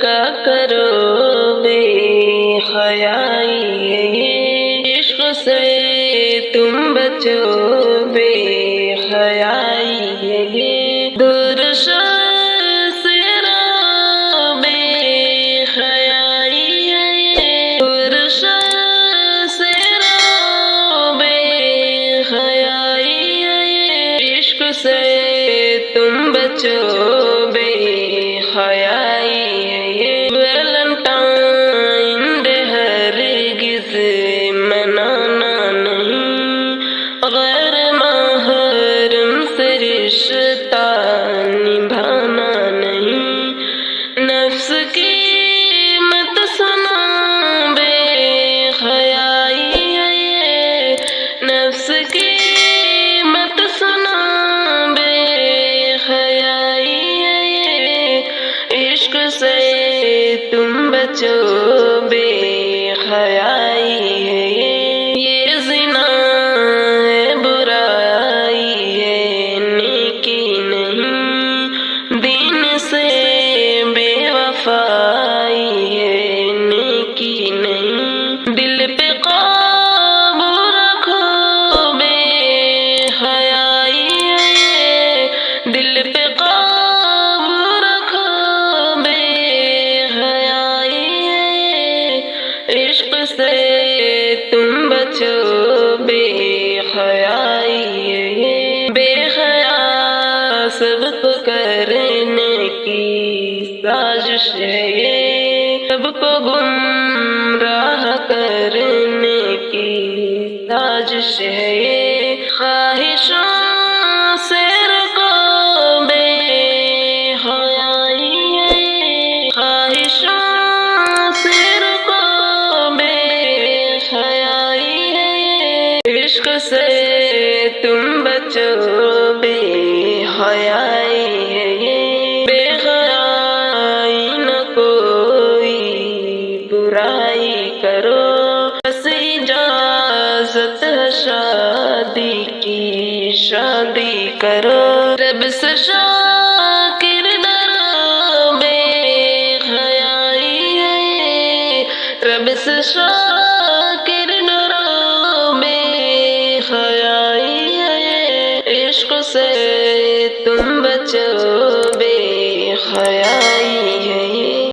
کا کرو بے حیائی ہے، عشق سے تم بچو بے حیائی ہے، دور شر سے رہو بے حیائی ہے، دور شر سے رہو بے حیائی ہے، عشق سے تم بچو بے حیائی ہے، ویلنٹائن ڈے ہرگز منانا نہیں، غیر محرم سے رشتہ نبھانا نہیں، نفس کی مت سنا بے حیائی ہے، نفس کی مت سنا بے حیائی ہے، عشق سے تم بچو بے حیائی ہے، یہ زنا ہے برائی ہے نیکی نہیں، دین سے بے وفائی ہے نیکی نہیں، دل پہ قابو رکھو بے حیائی ہے، دل پہ قابو رکھو بے حیائی ہے، عشق سے تم بچو بے حیائی ہے، بے حیا سب کو کرنے کی سازش ہے یہ، سب کو گمراہ کرنے کی سازش ہے یہ، خواہشوں سے رکو بے حیائی ہے، خواہشوں سے رکو بے حیائی ہے، عشق سے تم بچو بے حیائی ہے، بے حیائی نہ کوئی برائی کرو، بس اجازت ہے شادی کی شادی کرو، رب سے شاکر ڈرو بے حیائی ہے، رب سے شاکر ڈرو بے حیائی ہے، عشق سے تم بچو بے حیائی